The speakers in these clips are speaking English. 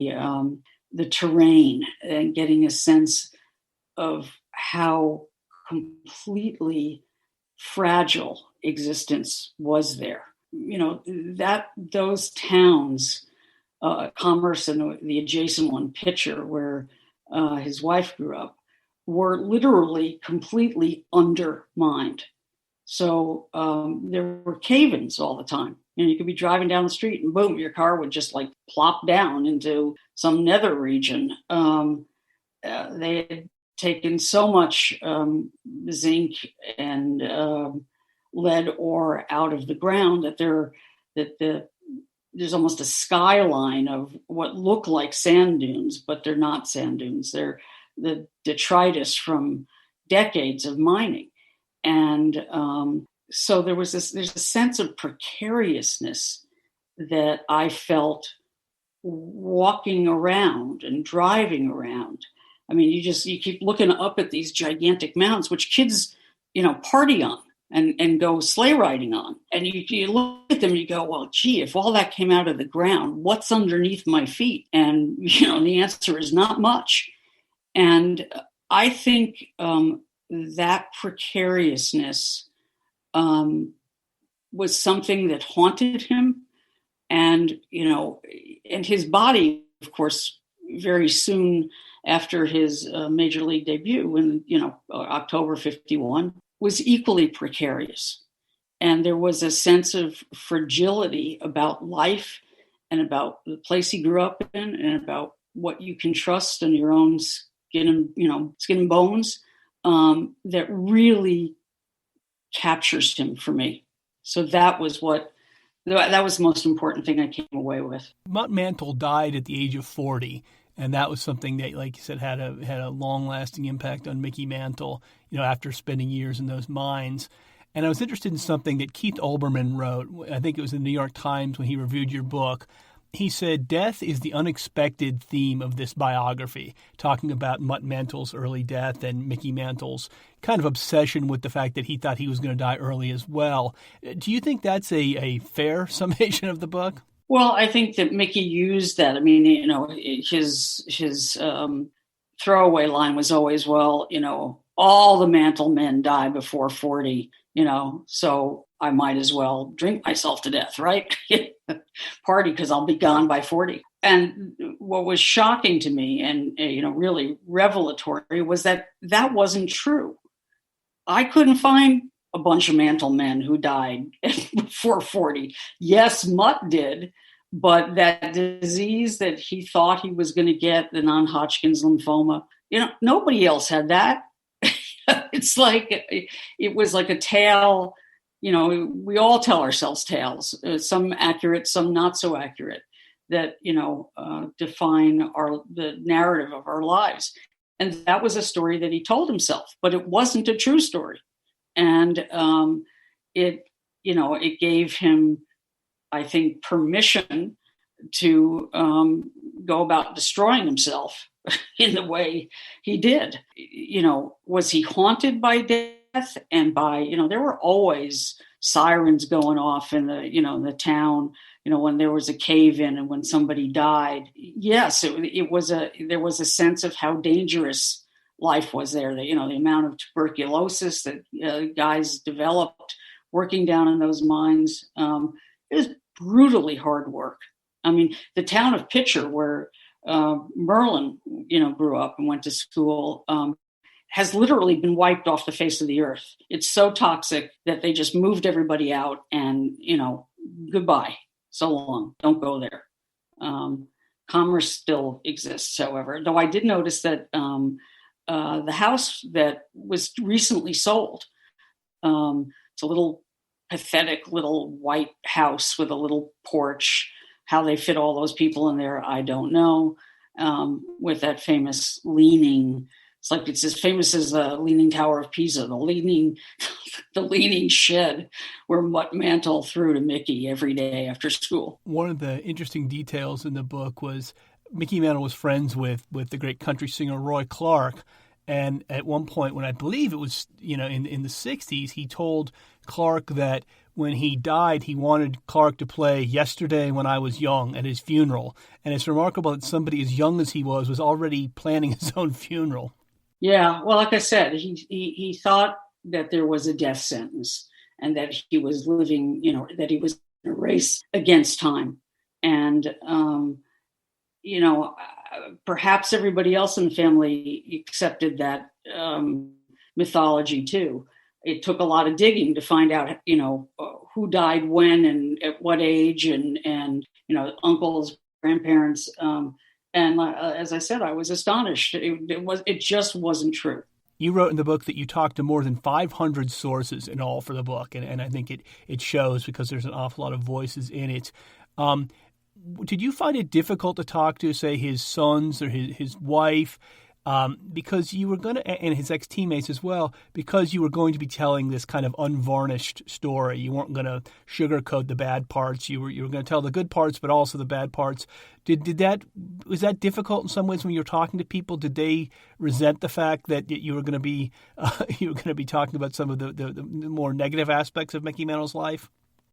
the terrain and getting a sense of how completely fragile existence was there. That those towns, Commerce and the adjacent one, Pitcher, where his wife grew up, were literally completely undermined. So there were cave-ins all the time. You could be driving down the street and boom, your car would just like plop down into some nether region. They had taken so much zinc and lead ore out of the ground that there's almost a skyline of what look like sand dunes, but they're not sand dunes. They're the detritus from decades of mining. And so there's a sense of precariousness that I felt walking around and driving around. I mean, you keep looking up at these gigantic mountains, which kids, party on and go sleigh riding on. And you look at them and you go, well, gee, if all that came out of the ground, what's underneath my feet? And, the answer is not much. And I think that precariousness was something that haunted him. And, and his body, of course, very soon after his major league debut in, October 51, was equally precarious. And there was a sense of fragility about life and about the place he grew up in and about what you can trust in your own skin and bones that really captures him for me. So that was the most important thing I came away with. Mutt Mantle died at the age of 40. And that was something that, like you said, had a long-lasting impact on Mickey Mantle, after spending years in those mines. And I was interested in something that Keith Olbermann wrote. I think it was in the New York Times when he reviewed your book. He said, death is the unexpected theme of this biography, talking about Mutt Mantle's early death and Mickey Mantle's kind of obsession with the fact that he thought he was going to die early as well. Do you think that's a fair summation of the book? Well, I think that Mickey used that. I mean, his throwaway line was always, well, all the Mantle men die before 40, so I might as well drink myself to death, right? Party because I'll be gone by 40. And what was shocking to me and, really revelatory was that wasn't true. I couldn't find a bunch of Mantle men who died before 40. Yes, Mutt did, but that disease that he thought he was going to get, the non-Hodgkin's lymphoma, nobody else had that. It's like, it was like a tale, we all tell ourselves tales, some accurate, some not so accurate, that, define the narrative of our lives. And that was a story that he told himself, but it wasn't a true story. And it gave him, I think, permission to go about destroying himself in the way he did. Was he haunted by death and by, there were always sirens going off in the town, when there was a cave in and when somebody died. Yes, there was a sense of how dangerous life was there. The amount of tuberculosis that guys developed working down in those mines. It was brutally hard work. I mean, the town of Pitcher, where Merlin, grew up and went to school, has literally been wiped off the face of the earth. It's so toxic that they just moved everybody out and, goodbye, so long, don't go there. Commerce still exists, however, though I did notice that the house that was recently sold, it's a little pathetic little white house with a little porch. How they fit all those people in there, I don't know. With that famous leaning, it's as famous as the Leaning Tower of Pisa, the leaning shed where Mutt Mantle threw to Mickey every day after school. One of the interesting details in the book was Mickey Mantle was friends with the great country singer Roy Clark. And at one point, when I believe it was, in the 60s, he told Clark that when he died, he wanted Clark to play Yesterday When I Was Young at his funeral. And it's remarkable that somebody as young as he was already planning his own funeral. Yeah, well, like I said, he thought that there was a death sentence and that he was living, that he was in a race against time. And, perhaps everybody else in the family accepted that mythology too. It took a lot of digging to find out, who died when and at what age, and uncles, grandparents. And as I said, I was astonished. It just wasn't true. You wrote in the book that you talked to more than 500 sources in all for the book, and I think it shows because there's an awful lot of voices in it. Did you find it difficult to talk to, say, his sons or his wife, because you were going to, and his ex-teammates as well, because you were going to be telling this kind of unvarnished story? You weren't going to sugarcoat the bad parts. You were going to tell the good parts, but also the bad parts. Was that difficult in some ways when you were talking to people? Did they resent the fact that you were going to be talking about some of the more negative aspects of Mickey Mantle's life?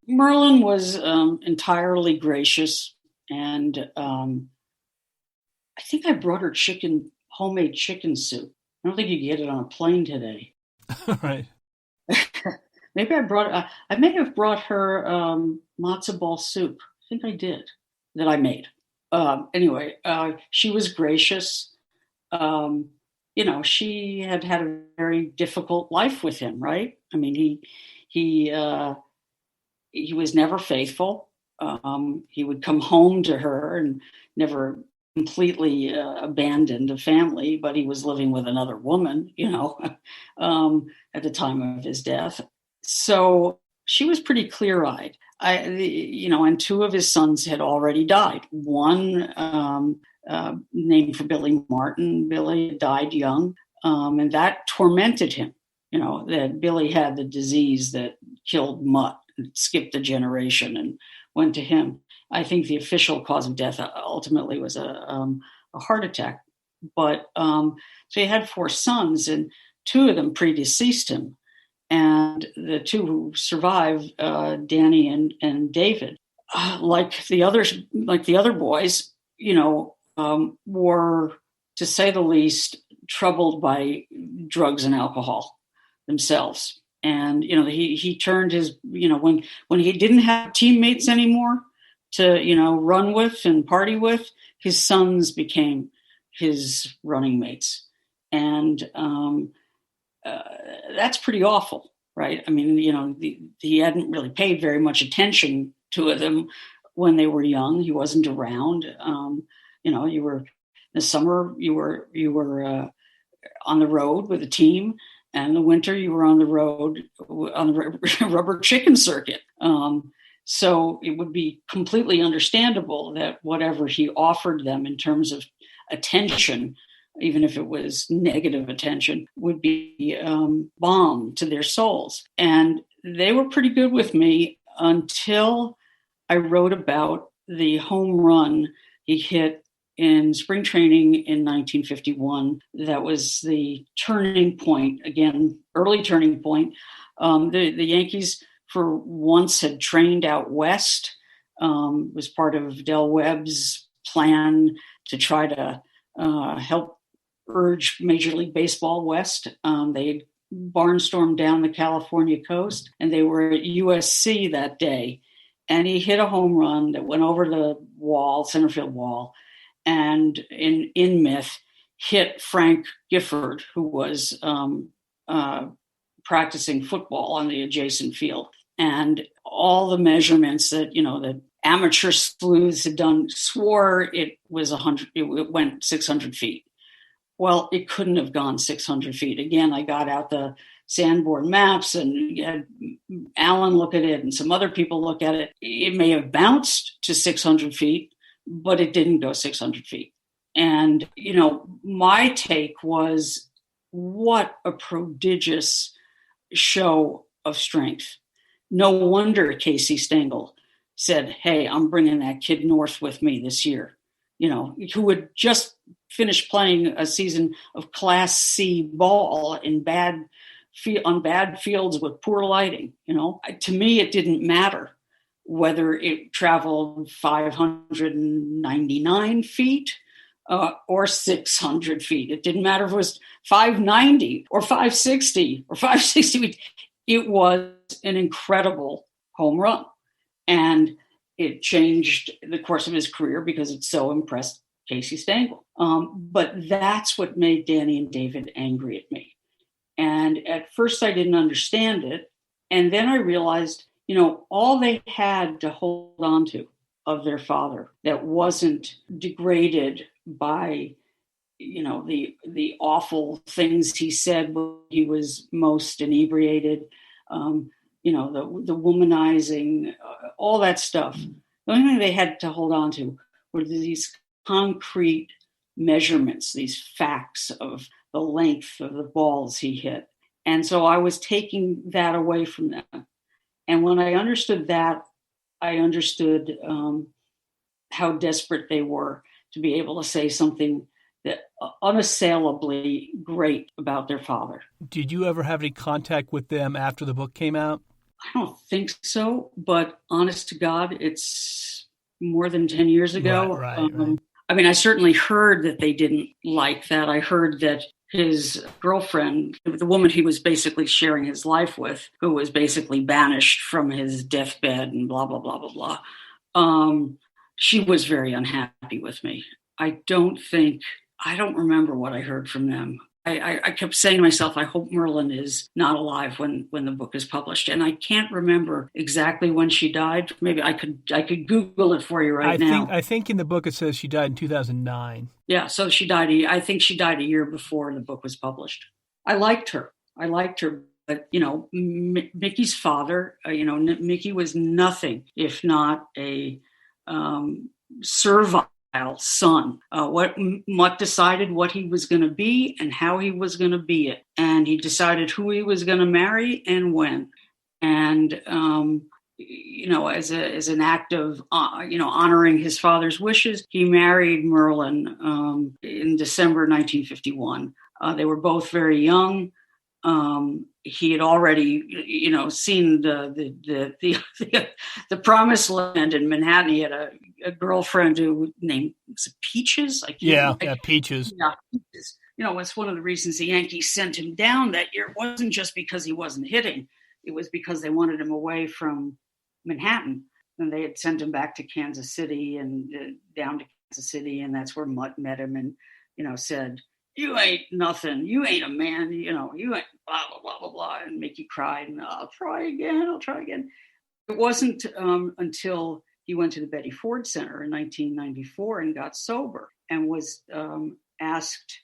Merlin was entirely gracious, and I think I brought her homemade chicken soup. I don't think you get it on a plane today. Right. Maybe I may have brought her matzo ball soup. I think I did, that I made. Anyway, she was gracious. She had a very difficult life with him, right? I mean, he was never faithful. He would come home to her and never completely abandoned the family, but he was living with another woman, at the time of his death. So she was pretty clear-eyed. And two of his sons had already died. One, named for Billy Martin, Billy died young, and that tormented him. That Billy had the disease that killed Mutt, skipped a generation and went to him. I think the official cause of death ultimately was a heart attack. But so he had 4 sons, and 2 of them predeceased him. And the 2 who survived, Danny and David, like the other boys, were, to say the least, troubled by drugs and alcohol themselves. And, he turned his, when he didn't have teammates anymore to, run with and party with, his sons became his running mates. And that's pretty awful, right? I mean, he hadn't really paid very much attention to them when they were young. He wasn't around. You were, in the summer, you were on the road with a team. And in the winter, you were on the road on the rubber chicken circuit. So it would be completely understandable that whatever he offered them in terms of attention, even if it was negative attention, would be balm to their souls. And they were pretty good with me until I wrote about the home run he hit in spring training in 1951. That was the turning point, again, early turning point. The Yankees, for once, had trained out west. Was part of Del Webb's plan to try to help urge Major League Baseball west. They had barnstormed down the California coast, and they were at USC that day. And he hit a home run that went over the wall, center field wall, and in myth, hit Frank Gifford, who was practicing football on the adjacent field. And all the measurements that, that amateur sleuths had done swore it was 100, it went 600 feet. Well, it couldn't have gone 600 feet. Again, I got out the Sanborn maps and had Alan look at it and some other people look at it. It may have bounced to 600 feet, but it didn't go 600 feet. And, my take was, what a prodigious show of strength. No wonder Casey Stengel said, hey, I'm bringing that kid north with me this year. who had just finished playing a season of Class C ball on bad fields with poor lighting. To me, it didn't matter whether it traveled 599 feet or 600 feet. It didn't matter if it was 590 or 560 or 560. It was an incredible home run. And it changed the course of his career because it so impressed Casey Stengel. But that's what made Danny and David angry at me. And at first I didn't understand it. And then I realized, all they had to hold on to of their father that wasn't degraded by, the awful things he said when he was most inebriated, the womanizing, all that stuff. The only thing they had to hold on to were these concrete measurements, these facts of the length of the balls he hit. And so I was taking that away from them. And when I understood that, I understood how desperate they were to be able to say something that unassailably great about their father. Did you ever have any contact with them after the book came out? I don't think so, but honest to God, it's more than 10 years ago. Right. I mean, I certainly heard that they didn't like that. I heard that his girlfriend, the woman he was basically sharing his life with, who was basically banished from his deathbed and blah, blah, blah, blah, blah. She was very unhappy with me. I don't remember what I heard from them. I kept saying to myself, I hope Merlin is not alive when the book is published. And I can't remember exactly when she died. Maybe I could Google it for you now. I think in the book it says she died in 2009. Yeah, so she died. I think she died a year before the book was published. I liked her, but Mickey's father. Mickey was nothing if not a servile son. Mutt decided what he was going to be and how he was going to be it, and he decided who he was going to marry and when. And as an act of honoring his father's wishes, he married Merlin in December 1951. They were both very young. He had already, seen the promised land in Manhattan. He had a girlfriend who named Peaches. Peaches. Yeah, Peaches. It's one of the reasons the Yankees sent him down that year. It wasn't just because he wasn't hitting; it was because they wanted him away from Manhattan, and they had sent him back to Kansas City and down to Kansas City, and that's where Mutt met him and said, "You ain't nothing. You ain't a man. You ain't blah, blah, blah, blah, blah." And Mickey cried, and I'll try again. It wasn't until he went to the Betty Ford Center in 1994 and got sober and was asked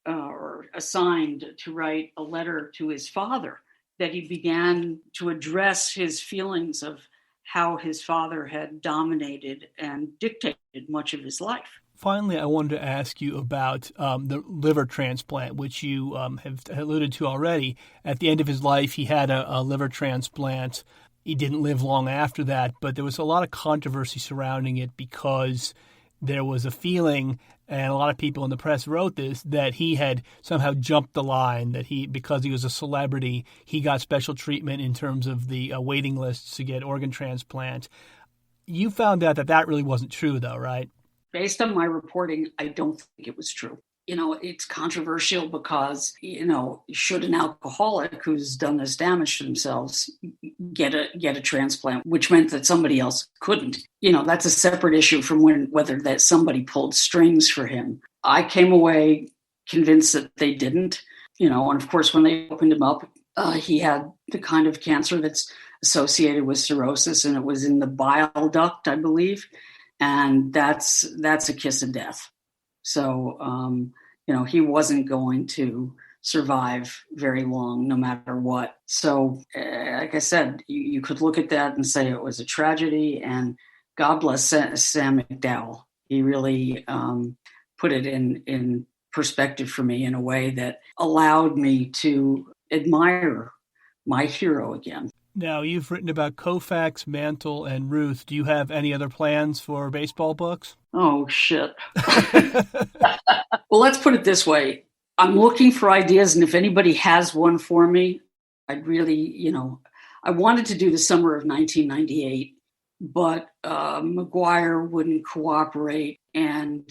or assigned to write a letter to his father that he began to address his feelings of how his father had dominated and dictated much of his life. Finally, I wanted to ask you about the liver transplant, which you have alluded to already. At the end of his life, he had a liver transplant. He didn't live long after that, but there was a lot of controversy surrounding it because there was a feeling, and a lot of people in the press wrote this, that he had somehow jumped the line, that because he was a celebrity, he got special treatment in terms of the waiting lists to get organ transplant. You found out that really wasn't true, though, right? Based on my reporting, I don't think it was true. It's controversial because, should an alcoholic who's done this damage to themselves get a transplant, which meant that somebody else couldn't. That's a separate issue from whether that somebody pulled strings for him. I came away convinced that they didn't, and of course, when they opened him up, he had the kind of cancer that's associated with cirrhosis, and it was in the bile duct, I believe. And that's a kiss of death. So, he wasn't going to survive very long, no matter what. So, like I said, you could look at that and say it was a tragedy. And God bless Sam McDowell. He really put it in perspective for me in a way that allowed me to admire my hero again. Now, you've written about Koufax, Mantle, and Ruth. Do you have any other plans for baseball books? Oh, shit. Well, let's put it this way. I'm looking for ideas, and if anybody has one for me, I'd really, I wanted to do the summer of 1998, but McGuire wouldn't cooperate. And